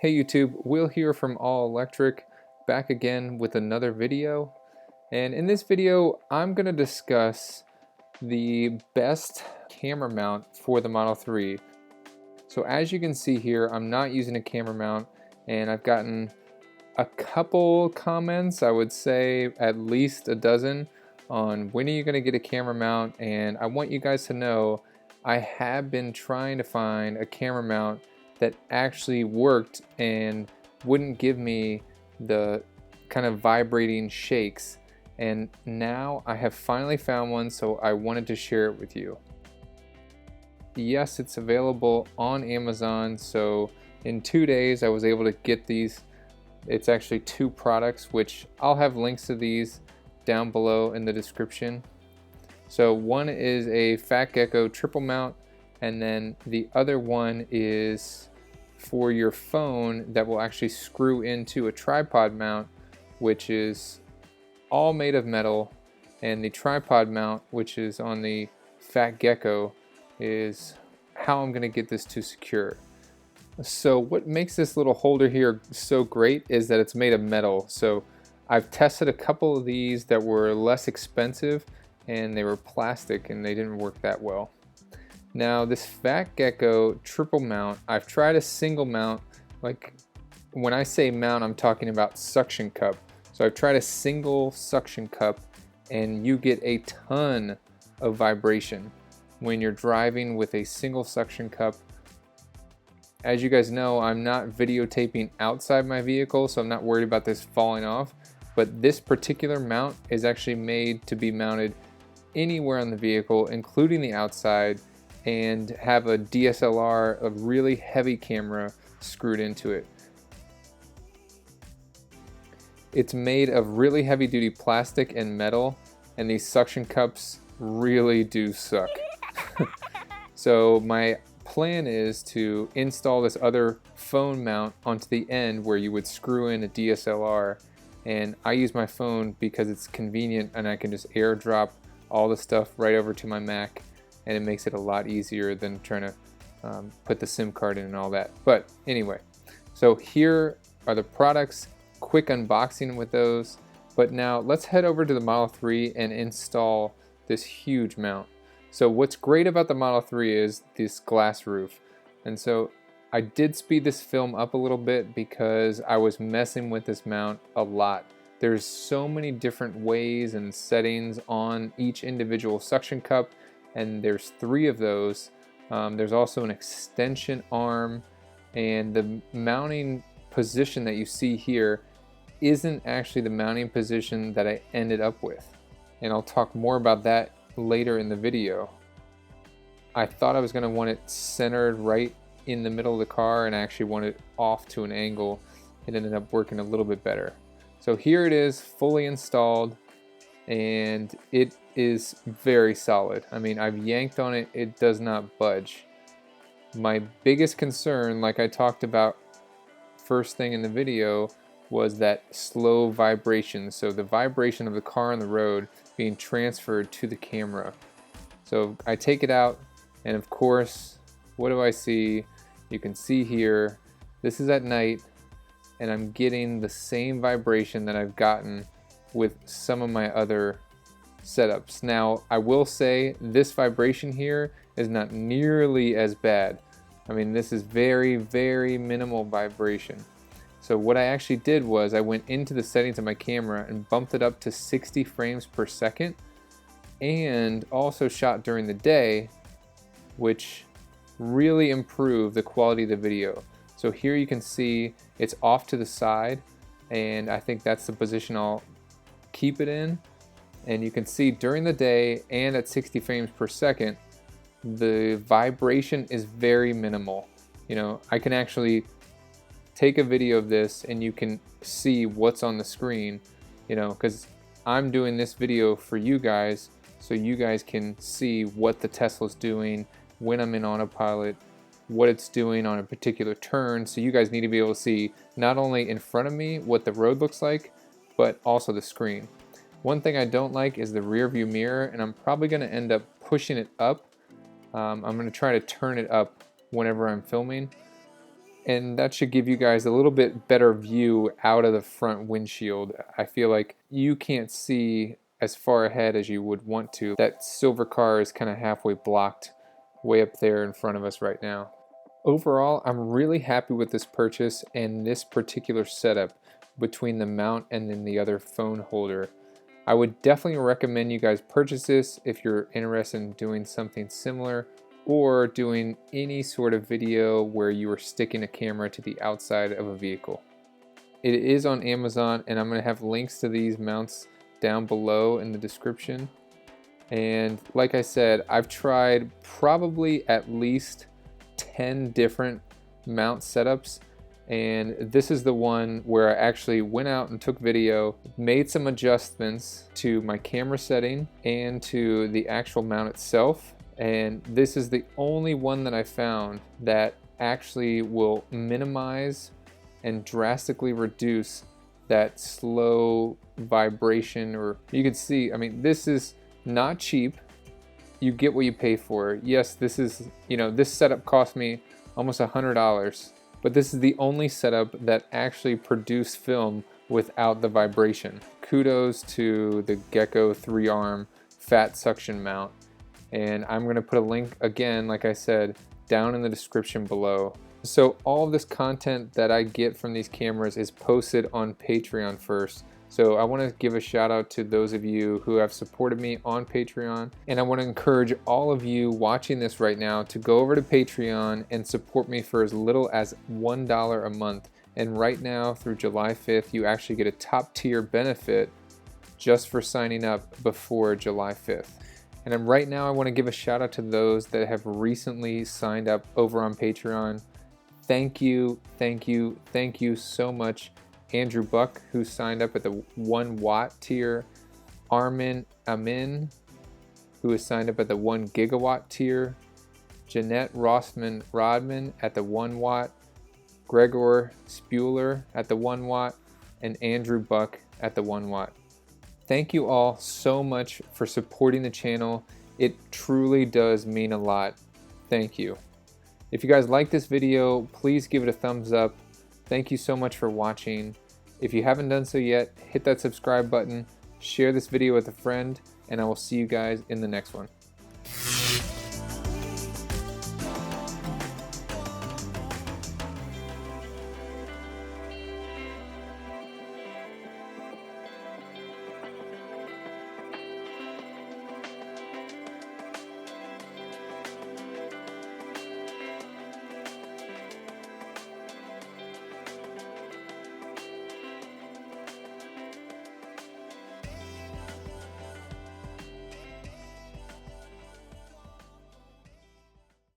Hey YouTube, Will here from All Electric, back again with another video. And in this video, I'm going to discuss the best camera mount for the Model 3. So as you can see here, I'm not using a camera mount, and I've gotten a couple comments, I would say at least a dozen, on when are you going to get a camera mount. And I want you guys to know I have been trying to find a camera mount that actually worked and wouldn't give me the kind of vibrating shakes, and now I have finally found one, so I wanted to share it with you. Yes, it's available on Amazon, so in 2 days I was able to get these. It's actually 2 products, which I'll have links to these down below in the description. So one is a Fat Gecko triple mount, and then the other one is for your phone that will actually screw into a tripod mount, which is all made of metal, and the tripod mount, which is on the Fat Gecko, is how I'm going to get this to secure. So what makes this little holder here so great is that it's made of metal. So I've tested a couple of these that were less expensive, and they were plastic and they didn't work that well. Now this Fat Gecko triple mount, I've tried a single mount. Like when I say mount, I'm talking about suction cup. So I've tried a single suction cup, and you get a ton of vibration when you're driving with a single suction cup. As you guys know, I'm not videotaping outside my vehicle, so I'm not worried about this falling off. But this particular mount is actually made to be mounted anywhere on the vehicle, including the outside, and have a DSLR, a really heavy camera, screwed into it. It's made of really heavy duty plastic and metal, and these suction cups really do suck. So my plan is to install this other phone mount onto the end where you would screw in a DSLR, and I use my phone because it's convenient and I can just airdrop all the stuff right over to my Mac, and it makes it a lot easier than trying to put the SIM card in and all that. But anyway, so here are the products, quick unboxing with those. But now let's head over to the Model 3 and install this huge mount. So what's great about the Model 3 is this glass roof. And so I did speed this film up a little bit because I was messing with this mount a lot. There's so many different ways and settings on each individual suction cup, and there's 3 of those. There's also an extension arm, and the mounting position that you see here isn't actually the mounting position that I ended up with, and I'll talk more about that later in the video. I thought I was going to want it centered right in the middle of the car, and I actually wanted it off to an angle. It ended up working a little bit better. So here it is, fully installed, and it is very solid. I mean, I've yanked on it, it does not budge. My biggest concern, like I talked about first thing in the video, was that slow vibration. So the vibration of the car on the road being transferred to the camera. So I take it out, and of course, what do I see? You can see here, this is at night, and I'm getting the same vibration that I've gotten with some of my other setups. Now, I will say this vibration here is not nearly as bad. I mean, this is very, very minimal vibration. So what I actually did was I went into the settings of my camera and bumped it up to 60 frames per second, and also shot during the day, which really improved the quality of the video. So here you can see it's off to the side, and I think that's the position I'll keep it in. And you can see during the day and at 60 frames per second, the vibration is very minimal. You know, I can actually take a video of this and you can see what's on the screen, you know, because I'm doing this video for you guys so you guys can see what the Tesla's doing when I'm in autopilot, what it's doing on a particular turn. So you guys need to be able to see not only in front of me what the road looks like, but also the screen. One thing I don't like is the rear view mirror, and I'm probably going to end up pushing it up. I'm going to try to turn it up whenever I'm filming. and that should give you guys a little bit better view out of the front windshield. I feel like you can't see as far ahead as you would want to. That silver car is kind of halfway blocked way up there in front of us right now. Overall, I'm really happy with this purchase and this particular setup between the mount and then the other phone holder. I would definitely recommend you guys purchase this if you're interested in doing something similar or doing any sort of video where you are sticking a camera to the outside of a vehicle. It is on Amazon, and I'm going to have links to these mounts down below in the description. And like I said, I've tried probably at least 10 different mount setups, and this is the one where I actually went out and took video, made some adjustments to my camera setting and to the actual mount itself, and this is the only one that I found that actually will minimize and drastically reduce that slow vibration. Or you can see, I mean, this is not cheap. You get what you pay for. Yes, this is, this setup cost me almost $100, but this is the only setup that actually produced film without the vibration. Kudos to the Gecko 3-arm fat suction mount. And I'm going to put a link again, like I said, down in the description below. So all of this content that I get from these cameras is posted on Patreon first. So I want to give a shout out to those of you who have supported me on Patreon, and I want to encourage all of you watching this right now to go over to Patreon and support me for as little as $1 a month. And right now through July 5th, you actually get a top tier benefit just for signing up before July 5th. And right now I want to give a shout out to those that have recently signed up over on Patreon. Thank you, thank you, thank you so much. Andrew Buck, who signed up at the 1 watt tier. Armin Amin, who has signed up at the 1 gigawatt tier. Jeanette Rossman Rodman at the 1 watt. Gregor Spuler at the 1 watt. And Andrew Buck at the 1 watt. Thank you all so much for supporting the channel. It truly does mean a lot. Thank you. If you guys like this video, please give it a thumbs up. Thank you so much for watching. If you haven't done so yet, hit that subscribe button, share this video with a friend, and I will see you guys in the next one.